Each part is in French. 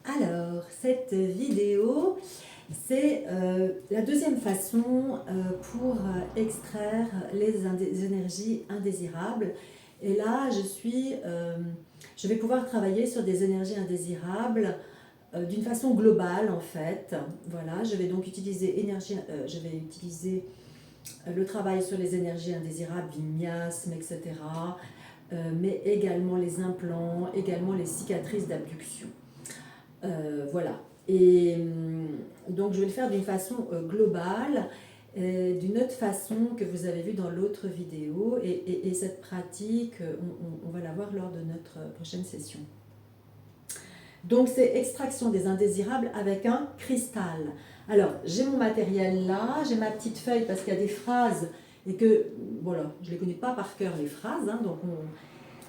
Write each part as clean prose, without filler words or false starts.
Alors, cette vidéo, c'est la deuxième façon pour extraire les énergies indésirables. Et là, je vais pouvoir travailler sur des énergies indésirables d'une façon globale en fait. Voilà, je vais donc utiliser le travail sur les énergies indésirables, miasmes, etc. Mais également les implants, également les cicatrices d'abduction. Voilà. Et donc je vais le faire d'une façon globale, d'une autre façon que vous avez vu dans l'autre vidéo. Et cette pratique, on va la voir lors de notre prochaine session. Donc c'est extraction des indésirables avec un cristal. Alors j'ai mon matériel là, j'ai ma petite feuille parce qu'il y a des phrases et que, voilà, je ne les connais pas par cœur les phrases, hein, donc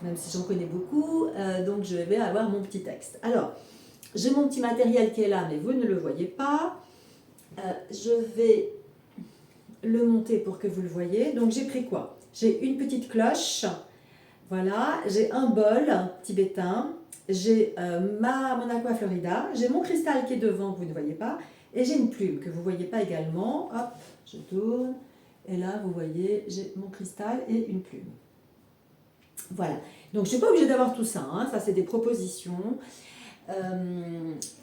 même si j'en connais beaucoup, donc je vais avoir mon petit texte. Alors, j'ai mon petit matériel qui est là, mais vous ne le voyez pas. Je vais le monter pour que vous le voyez. Donc j'ai pris quoi? J'ai une petite cloche, voilà, j'ai un bol tibétain, j'ai mon aqua florida, j'ai mon cristal qui est devant que vous ne voyez pas, et j'ai une plume que vous ne voyez pas également. Hop, je tourne, et là vous voyez, j'ai mon cristal et une plume. Voilà, donc je ne suis pas obligée d'avoir tout ça, hein. Ça c'est des propositions.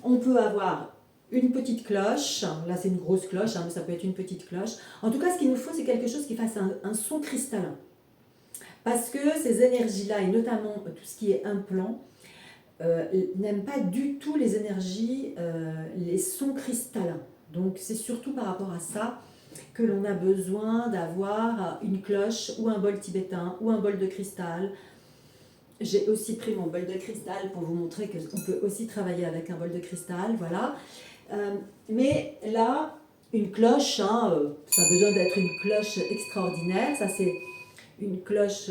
On peut avoir une petite cloche, là c'est une grosse cloche, hein, mais ça peut être une petite cloche. En tout cas, ce qu'il nous faut, c'est quelque chose qui fasse un son cristallin. Parce que ces énergies-là, et notamment tout ce qui est implant, n'aiment pas du tout les énergies, les sons cristallins. Donc c'est surtout par rapport à ça que l'on a besoin d'avoir une cloche ou un bol tibétain ou un bol de cristal. J'ai aussi pris mon bol de cristal pour vous montrer qu'on peut aussi travailler avec un bol de cristal, voilà. Mais là, une cloche, hein, ça a besoin d'être une cloche extraordinaire. Ça, c'est une cloche,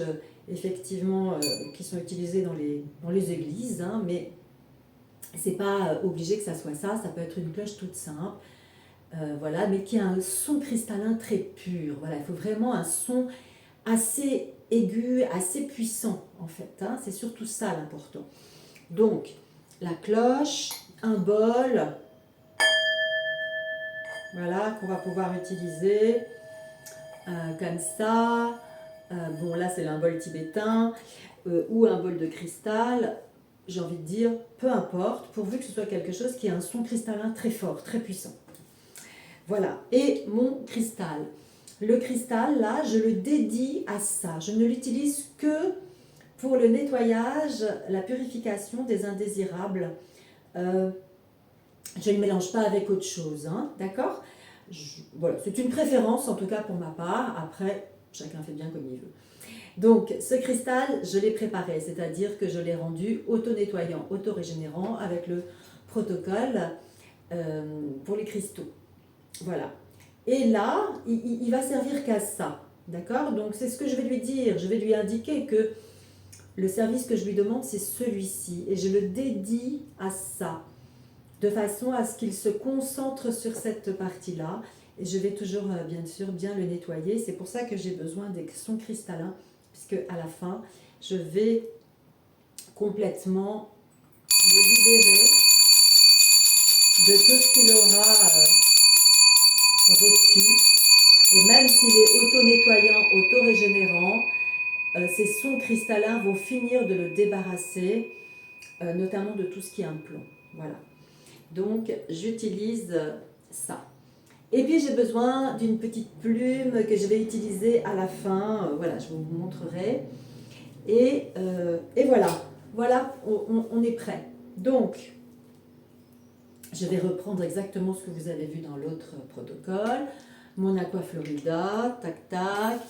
effectivement, qui sont utilisées dans les églises, hein, mais c'est pas obligé que ça soit ça. Ça peut être une cloche toute simple, voilà, mais qui a un son cristallin très pur. Voilà, il faut vraiment un son assez aigu, assez puissant en fait, hein. C'est surtout ça l'important. Donc, la cloche, un bol, voilà, qu'on va pouvoir utiliser comme ça. Bon, là c'est un bol tibétain ou un bol de cristal. J'ai envie de dire, peu importe, pourvu que ce soit quelque chose qui a un son cristallin très fort, très puissant. Voilà, et mon cristal. Le cristal, là, je le dédie à ça. Je ne l'utilise que pour le nettoyage, la purification des indésirables. Je ne le mélange pas avec autre chose, hein, d'accord? Voilà, c'est une préférence en tout cas pour ma part. Après, chacun fait bien comme il veut. Donc, ce cristal, je l'ai préparé, c'est-à-dire que je l'ai rendu auto-nettoyant, auto-régénérant avec le protocole pour les cristaux. Voilà. Et là, il va servir qu'à ça, d'accord? Donc, c'est ce que je vais lui dire. Je vais lui indiquer que le service que je lui demande, c'est celui-ci. Et je le dédie à ça, de façon à ce qu'il se concentre sur cette partie-là. Et je vais toujours, bien sûr, bien le nettoyer. C'est pour ça que j'ai besoin des sons cristallins, puisque à la fin, je vais complètement le libérer de tout ce qu'il aura reçu. Et même s'il est auto-nettoyant, auto-régénérant, ces sons cristallins vont finir de le débarrasser, notamment de tout ce qui est implant. Voilà. Donc, j'utilise ça. Et puis, j'ai besoin d'une petite plume que je vais utiliser à la fin. Voilà, je vous montrerai. Et voilà. Voilà, on est prêt. Donc, je vais reprendre exactement ce que vous avez vu dans l'autre protocole. Mon aqua florida, tac tac,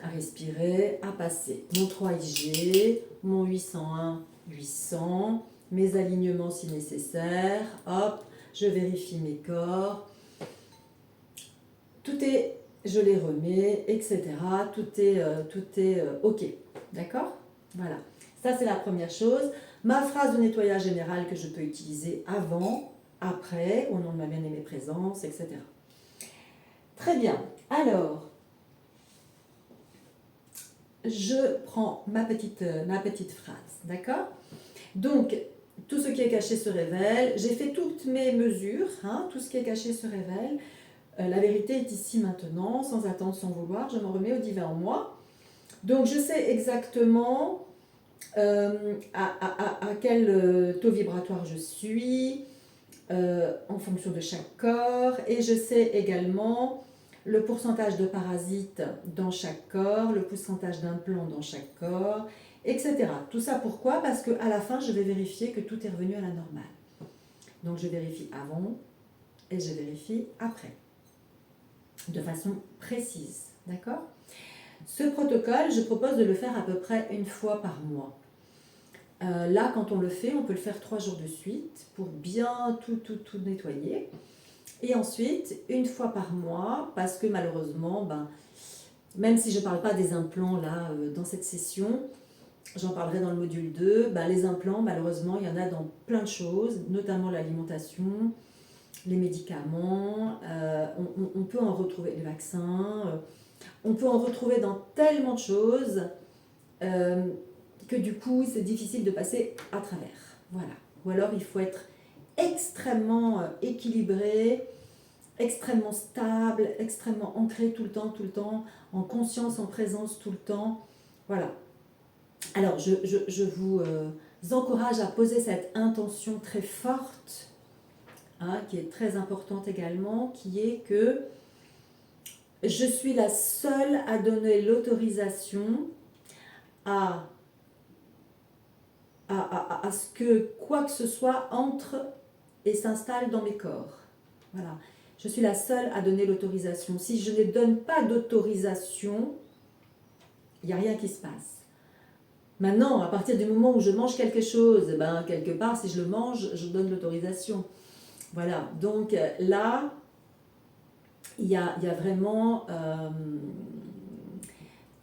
à respirer, à passer. Mon 3IG, mon 801, 800, mes alignements si nécessaire. Hop, je vérifie mes corps. Tout est, je les remets, etc. Tout est OK. D'accord? Voilà. Ça, c'est la première chose. Ma phrase de nettoyage général que je peux utiliser avant, après, au nom de ma bien-aimée présence, etc. Très bien. Alors, je prends ma petite phrase, d'accord? Donc, tout ce qui est caché se révèle. J'ai fait toutes mes mesures, hein, tout ce qui est caché se révèle. La vérité est ici maintenant, sans attendre, sans vouloir. Je m'en remets au divin en moi. Donc je sais exactement à quel taux vibratoire je suis, en fonction de chaque corps, et je sais également le pourcentage de parasites dans chaque corps, le pourcentage d'implants dans chaque corps, etc. Tout ça pourquoi? Parce qu'à la fin, je vais vérifier que tout est revenu à la normale. Donc je vérifie avant et je vérifie après, de façon précise. D'accord? Ce protocole, je propose de le faire à peu près une fois par mois. Là, quand on le fait, on peut le faire 3 jours de suite pour bien tout nettoyer. Et ensuite, une fois par mois, parce que malheureusement, même si je ne parle pas des implants là dans cette session, j'en parlerai dans le module 2, les implants, malheureusement, il y en a dans plein de choses, notamment l'alimentation, les médicaments, on peut en retrouver les vaccins, on peut en retrouver dans tellement de choses que du coup, c'est difficile de passer à travers. Voilà. Ou alors, il faut être extrêmement équilibré, extrêmement stable, extrêmement ancré tout le temps, en conscience, en présence tout le temps. Voilà. Alors, je vous encourage à poser cette intention très forte, hein, qui est très importante également, qui est que je suis la seule à donner l'autorisation à ce que quoi que ce soit entre et s'installe dans mes corps. Voilà. Je suis la seule à donner l'autorisation. Si je ne donne pas d'autorisation, il n'y a rien qui se passe. Maintenant, à partir du moment où je mange quelque chose, quelque part, si je le mange, je donne l'autorisation. Voilà. Donc là, il y a vraiment...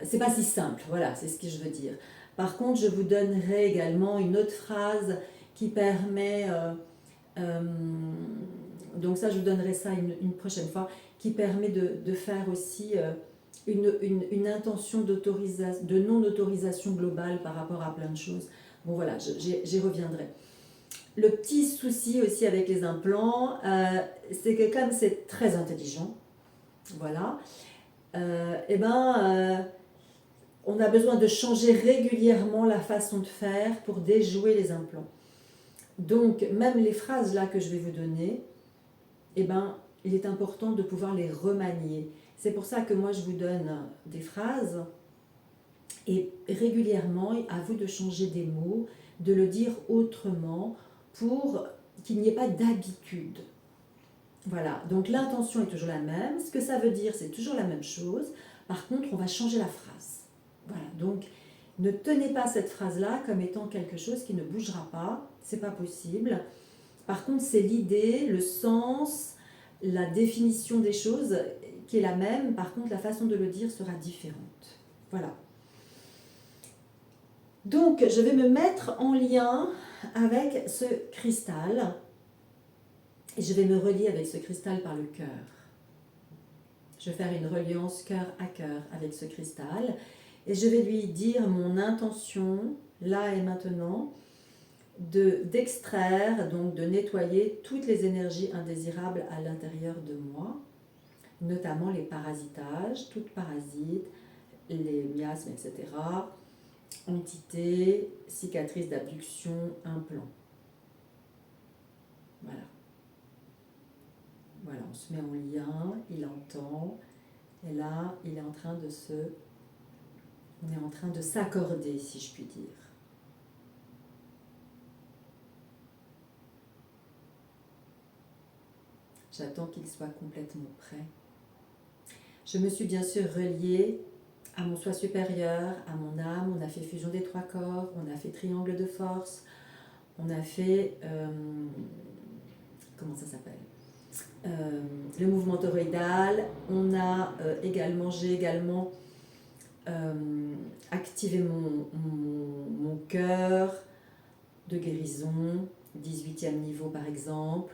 c'est pas si simple. Voilà, c'est ce que je veux dire. Par contre, je vous donnerai également une autre phrase qui permet... donc ça, je vous donnerai ça une prochaine fois, qui permet de faire aussi une intention de non-autorisation globale par rapport à plein de choses. Bon voilà, j'y reviendrai. Le petit souci aussi avec les implants, c'est que comme c'est très intelligent, voilà, on a besoin de changer régulièrement la façon de faire pour déjouer les implants. Donc, même les phrases là que je vais vous donner, il est important de pouvoir les remanier. C'est pour ça que moi, je vous donne des phrases et régulièrement, à vous de changer des mots, de le dire autrement pour qu'il n'y ait pas d'habitude. Voilà, donc l'intention est toujours la même. Ce que ça veut dire, c'est toujours la même chose. Par contre, on va changer la phrase. Voilà, donc ne tenez pas cette phrase-là comme étant quelque chose qui ne bougera pas. C'est pas possible. Par contre, c'est l'idée, le sens, la définition des choses qui est la même. Par contre, la façon de le dire sera différente. Voilà. Donc, je vais me mettre en lien avec ce cristal. Et je vais me relier avec ce cristal par le cœur. Je vais faire une reliance cœur à cœur avec ce cristal. Et je vais lui dire mon intention, là et maintenant, d'extraire, donc de nettoyer toutes les énergies indésirables à l'intérieur de moi, notamment les parasitages, toutes parasites, les miasmes, etc., entités, cicatrices d'abduction, implants. Voilà. Voilà, on se met en lien, il entend, et là, il est en train de on est en train de s'accorder, si je puis dire. J'attends qu'il soit complètement prêt. Je me suis bien sûr reliée à mon soi supérieur, à mon âme. On a fait fusion des 3 corps, on a fait triangle de force, on a fait... comment ça s'appelle, le mouvement toroïdal. On a j'ai également activé mon cœur de guérison, 18e niveau par exemple.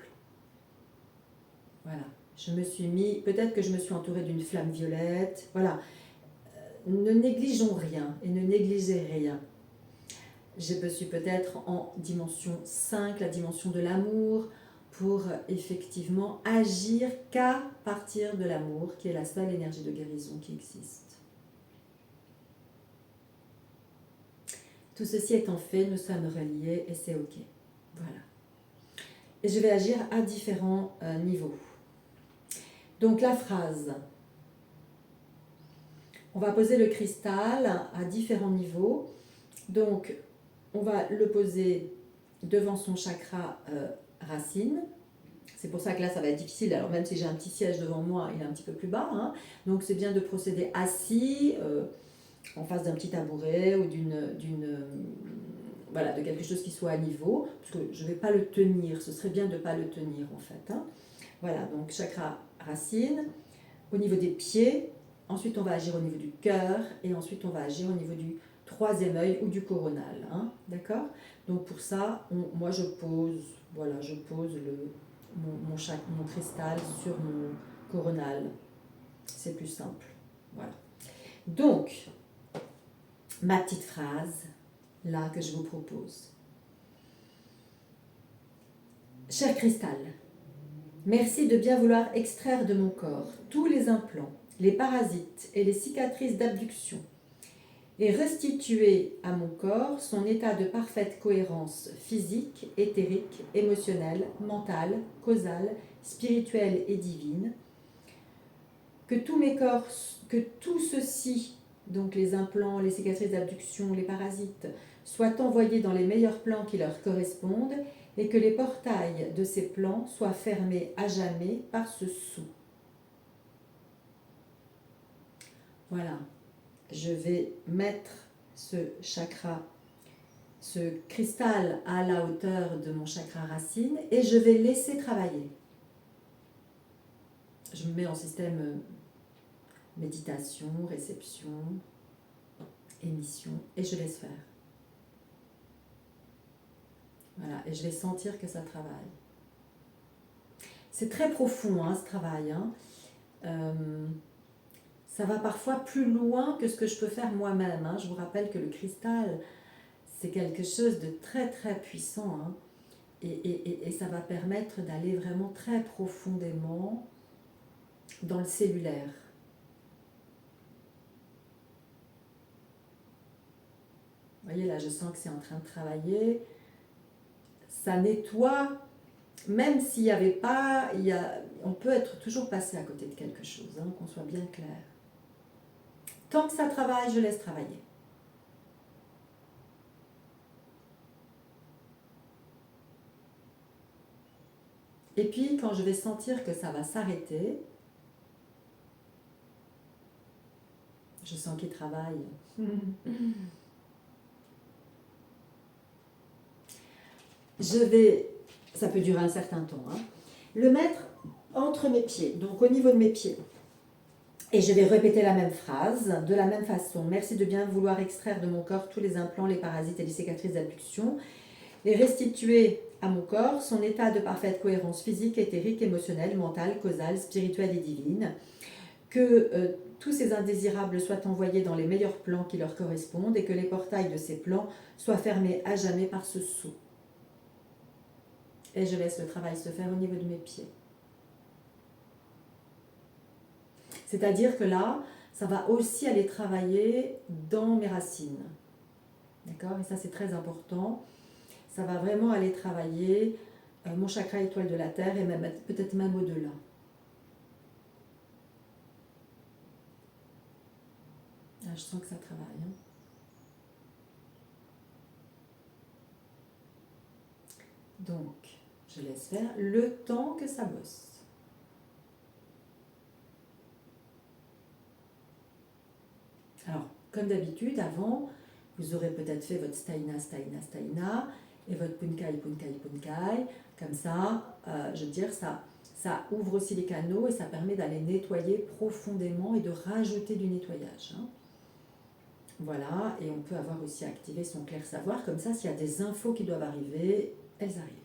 Voilà, je me suis mis, peut-être que je me suis entourée d'une flamme violette. Voilà, ne négligeons rien et ne négligez rien. Je suis peut-être en dimension 5, la dimension de l'amour, pour effectivement agir qu'à partir de l'amour, qui est la seule énergie de guérison qui existe. Tout ceci étant fait, nous sommes reliés et c'est ok. Voilà. Et je vais agir à différents niveaux. Donc la phrase, on va poser le cristal à différents niveaux. Donc on va le poser devant son chakra racine. C'est pour ça que là, ça va être difficile. Alors même si j'ai un petit siège devant moi, il est un petit peu plus bas. Hein. Donc c'est bien de procéder assis, en face d'un petit tabouret ou voilà, de quelque chose qui soit à niveau. Parce que je ne vais pas le tenir. Ce serait bien de ne pas le tenir en fait. Hein. Voilà, donc chakra racine. Au niveau des pieds. Ensuite, on va agir au niveau du cœur. Et ensuite, on va agir au niveau du troisième œil ou du coronal. Hein. D'accord? Donc pour ça, moi je pose, voilà, je pose mon cristal sur mon coronal. C'est plus simple. Voilà. Donc, ma petite phrase, là, que je vous propose. Cher cristal, merci de bien vouloir extraire de mon corps tous les implants, les parasites et les cicatrices d'abduction et restituer à mon corps son état de parfaite cohérence physique, éthérique, émotionnelle, mentale, causale, spirituelle et divine. Que tous mes corps, que tout ceci, donc les implants, les cicatrices d'abduction, les parasites, soient envoyés dans les meilleurs plans qui leur correspondent et que les portails de ces plans soient fermés à jamais par ce sceau. Voilà. Je vais mettre ce chakra, ce cristal à la hauteur de mon chakra racine et je vais laisser travailler. Je me mets en système méditation, réception, émission et je laisse faire. Voilà, et je vais sentir que ça travaille. C'est très profond ce travail. Hein. Ça va parfois plus loin que ce que je peux faire moi-même. Hein. Je vous rappelle que le cristal, c'est quelque chose de très très puissant. Hein. Et ça va permettre d'aller vraiment très profondément dans le cellulaire. Vous voyez là, je sens que c'est en train de travailler. Ça nettoie, même s'il n'y avait pas, on peut être toujours passé à côté de quelque chose, hein, qu'on soit bien clair. Tant que ça travaille, je laisse travailler. Et puis, quand je vais sentir que ça va s'arrêter, je sens qu'il travaille. Je vais, ça peut durer un certain temps, hein, le mettre entre mes pieds, donc au niveau de mes pieds. Et je vais répéter la même phrase, de la même façon. Merci de bien vouloir extraire de mon corps tous les implants, les parasites et les cicatrices d'abduction et restituer à mon corps son état de parfaite cohérence physique, éthérique, émotionnelle, mentale, causale, spirituelle et divine. Que tous ces indésirables soient envoyés dans les meilleurs plans qui leur correspondent et que les portails de ces plans soient fermés à jamais par ce sceau. Et je laisse le travail se faire au niveau de mes pieds. C'est-à-dire que là, ça va aussi aller travailler dans mes racines. D'accord? Et ça, c'est très important. Ça va vraiment aller travailler mon chakra étoile de la Terre et même, peut-être même au-delà. Là, je sens que ça travaille. Hein. Donc, je laisse faire le temps que ça bosse. Alors, comme d'habitude, avant, vous aurez peut-être fait votre Staina, Staina, Staina et votre Punkai, Punkai, Punkai. Comme ça, je veux dire, ça ouvre aussi les canaux et ça permet d'aller nettoyer profondément et de rajouter du nettoyage. Hein. Voilà, et on peut avoir aussi activé son clair savoir. Comme ça, s'il y a des infos qui doivent arriver, elles arrivent.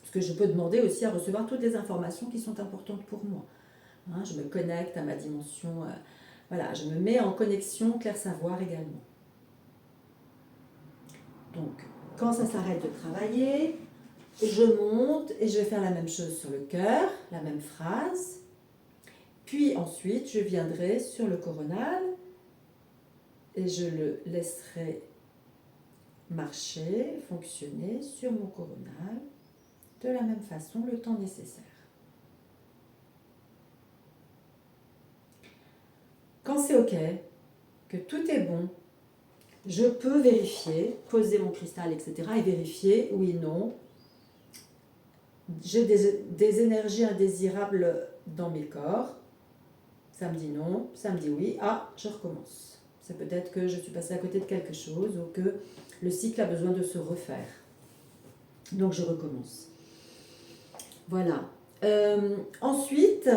Parce que je peux demander aussi à recevoir toutes les informations qui sont importantes pour moi. Hein, je me connecte à ma dimension... voilà, je me mets en connexion clair savoir également. Donc, quand ça s'arrête de travailler, je monte et je vais faire la même chose sur le cœur, la même phrase. Puis ensuite, je viendrai sur le coronal et je le laisserai marcher, fonctionner sur mon coronal de la même façon le temps nécessaire. Quand c'est OK, que tout est bon, je peux vérifier, poser mon cristal, etc. et vérifier, oui, non. J'ai des énergies indésirables dans mes corps. Ça me dit non, ça me dit oui. Ah, je recommence. C'est peut-être que je suis passée à côté de quelque chose ou que le cycle a besoin de se refaire. Donc je recommence. Voilà. Ensuite,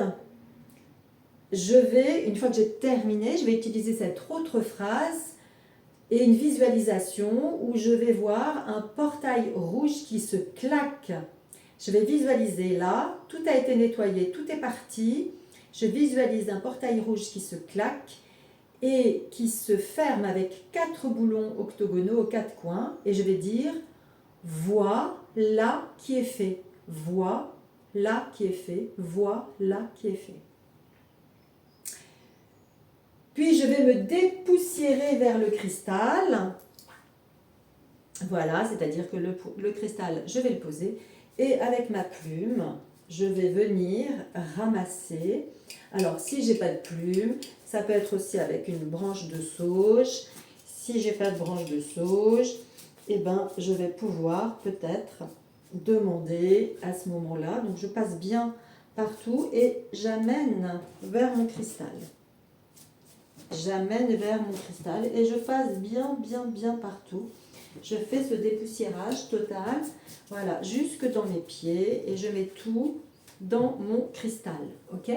une fois que j'ai terminé, je vais utiliser cette autre phrase et une visualisation où je vais voir un portail rouge qui se claque. Je vais visualiser là, tout a été nettoyé, tout est parti. Je visualise un portail rouge qui se claque et qui se ferme avec 4 boulons octogonaux aux 4 coins. Et je vais dire, voilà qui est fait. Voilà qui est fait. Voilà qui est fait. Puis je vais me dépoussiérer vers le cristal. Voilà, c'est-à-dire que le cristal, je vais le poser. Et avec ma plume, je vais venir ramasser. Alors, si j'ai pas de plume, ça peut être aussi avec une branche de sauge. Si j'ai pas de branche de sauge, eh ben, je vais pouvoir peut-être demander à ce moment-là. Donc, je passe bien partout et j'amène vers mon cristal. J'amène vers mon cristal et je passe bien partout. Je fais ce dépoussiérage total, voilà, jusque dans mes pieds et je mets tout dans mon cristal, ok?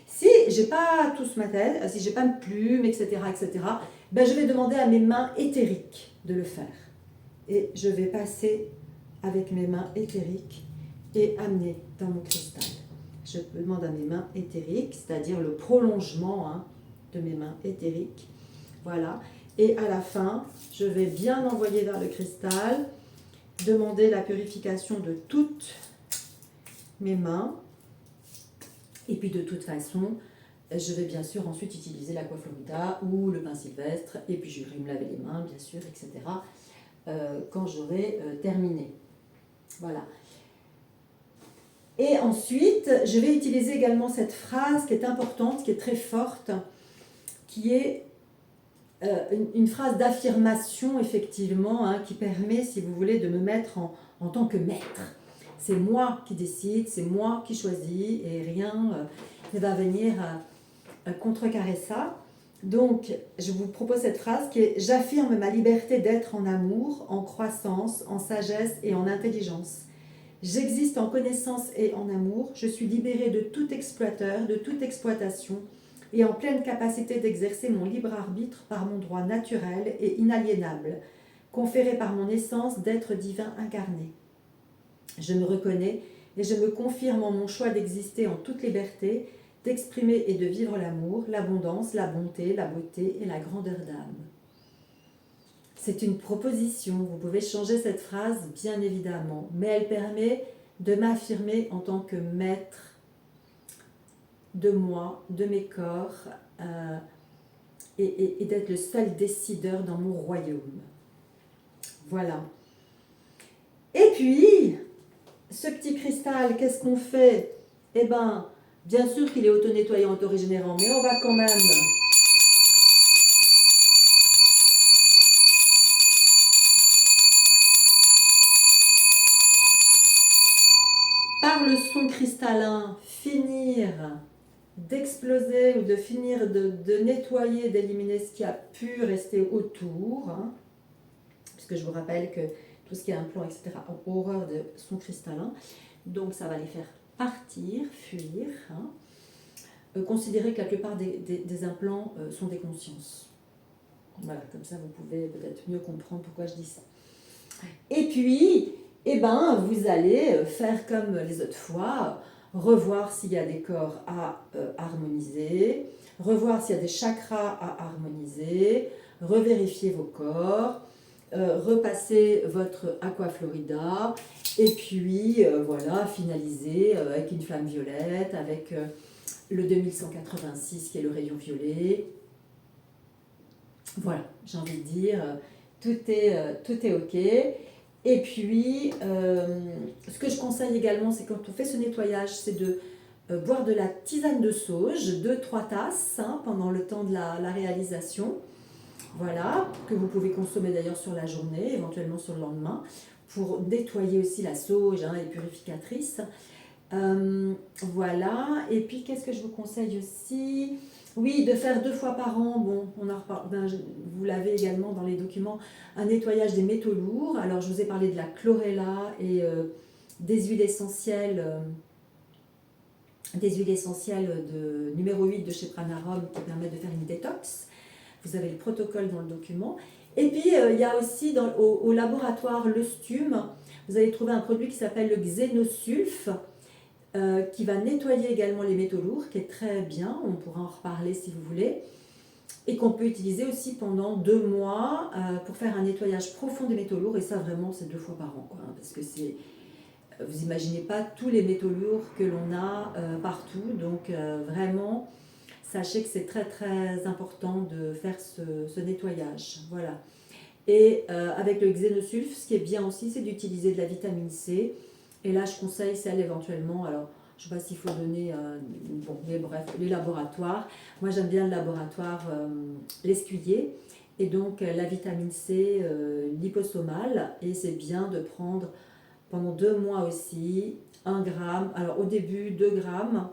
Si j'ai pas tout ce matériel, si j'ai pas de plume, etc., ben je vais demander à mes mains éthériques de le faire. Et je vais passer avec mes mains éthériques et amener dans mon cristal. Je demande à mes mains éthériques, c'est-à-dire le prolongement de mes mains éthériques, voilà. Et à la fin, je vais bien envoyer vers le cristal, demander la purification de toutes mes mains. Et puis de toute façon, je vais bien sûr ensuite utiliser l'aquaflorida ou le pain sylvestre. Et puis je vais me laver les mains, bien sûr, etc. Quand j'aurai terminé. Voilà. Et ensuite, je vais utiliser également cette phrase qui est importante, qui est très forte, qui est une phrase d'affirmation, effectivement, qui permet, si vous voulez, de me mettre en tant que maître. C'est moi qui décide, c'est moi qui choisis, et rien ne va venir contrecarrer ça. Donc, je vous propose cette phrase qui est « J'affirme ma liberté d'être en amour, en croissance, en sagesse et en intelligence. J'existe en connaissance et en amour. Je suis libérée de tout exploiteur, de toute exploitation, et en pleine capacité d'exercer mon libre arbitre par mon droit naturel et inaliénable, conféré par mon essence d'être divin incarné. Je me reconnais et je me confirme en mon choix d'exister en toute liberté, d'exprimer et de vivre l'amour, l'abondance, la bonté, la beauté et la grandeur d'âme. » C'est une proposition, vous pouvez changer cette phrase bien évidemment, mais elle permet de m'affirmer en tant que maître de moi, de mes corps, et d'être le seul décideur dans mon royaume. Voilà. Et puis, ce petit cristal, qu'est-ce qu'on fait? Eh bien, bien sûr qu'il est auto-nettoyant, auto-régénérant, mais on va quand même par le son cristallin finir d'exploser ou de finir de nettoyer, d'éliminer ce qui a pu rester autour, puisque je vous rappelle que tout ce qui est implant, etc., a horreur de son cristallin, donc ça va les faire partir, fuir. Considérez que la plupart des implants sont des consciences. Voilà, comme ça vous pouvez peut-être mieux comprendre pourquoi je dis ça. Et puis, eh ben, vous allez faire comme les autres fois, revoir s'il y a des corps à harmoniser, revoir s'il y a des chakras à harmoniser, revérifier vos corps, repasser votre Aquaflorida et puis voilà, finaliser avec une flamme violette, avec le 2186 qui est le rayon violet. Voilà, j'ai envie de dire, tout est OK. Et puis, ce que je conseille également, c'est quand on fait ce nettoyage, c'est de boire de la tisane de sauge, 2-3 tasses hein, pendant le temps de la réalisation. Voilà, que vous pouvez consommer d'ailleurs sur la journée, éventuellement sur le lendemain, pour nettoyer aussi la sauge, hein, est purificatrice. Voilà, et puis qu'est-ce que je vous conseille aussi? Oui, de faire 2 fois par an, bon, on en reparle, vous l'avez également dans les documents, un nettoyage des métaux lourds. Alors, je vous ai parlé de la chlorella et des huiles essentielles. Des huiles essentielles de numéro 8 de chez Pranarum qui permettent de faire une détox. Vous avez le protocole dans le document. Et puis, il y a aussi au laboratoire Le Stum, vous allez trouver un produit qui s'appelle le Xénosulf, qui va nettoyer également les métaux lourds, qui est très bien, on pourra en reparler si vous voulez, et qu'on peut utiliser aussi pendant 2 mois pour faire un nettoyage profond des métaux lourds, et ça vraiment c'est 2 fois par an, quoi, hein, parce que c'est... Vous imaginez pas tous les métaux lourds que l'on a partout, donc vraiment, sachez que c'est très très important de faire ce nettoyage. Voilà. Et avec le Xénosulf, ce qui est bien aussi, c'est d'utiliser de la vitamine C. Et là, je conseille celle éventuellement, alors je ne sais pas s'il faut donner, bon, mais bref, les laboratoires. Moi, j'aime bien le laboratoire L'Escuyer. Et donc, la vitamine C liposomale. Et c'est bien de prendre pendant 2 mois aussi 1 gramme. Alors, au début, 2 grammes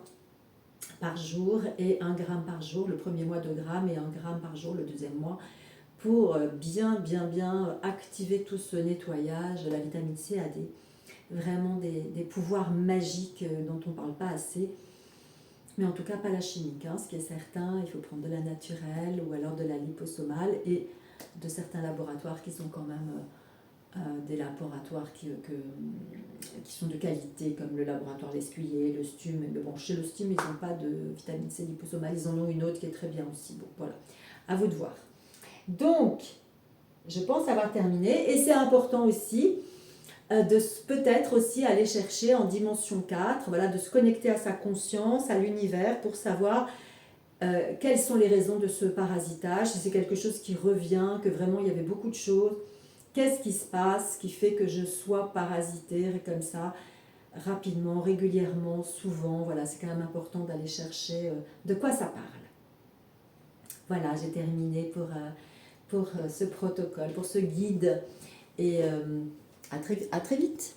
par jour et 1 gramme par jour. Le premier mois, 2 grammes et 1 gramme par jour le deuxième mois, pour bien activer tout ce nettoyage. La vitamine C a vraiment des pouvoirs magiques dont on ne parle pas assez, mais en tout cas pas la chimique, hein. Ce qui est certain, il faut prendre de la naturelle ou alors de la liposomale, et de certains laboratoires qui sont quand même des laboratoires qui sont de qualité, comme le laboratoire L'Escuyer, le Stum. Mais bon, chez le Stum, ils n'ont pas de vitamine C liposomale, ils en ont une autre qui est très bien aussi. Bon, voilà, à vous de voir. Donc, je pense avoir terminé, et c'est important aussi de peut-être aussi aller chercher en dimension 4, voilà, de se connecter à sa conscience, à l'univers, pour savoir quelles sont les raisons de ce parasitage, si c'est quelque chose qui revient, que vraiment il y avait beaucoup de choses, qu'est-ce qui se passe qui fait que je sois parasitée comme ça, rapidement, régulièrement, souvent. Voilà, c'est quand même important d'aller chercher de quoi ça parle. Voilà, j'ai terminé pour ce protocole, pour ce guide, et à très vite.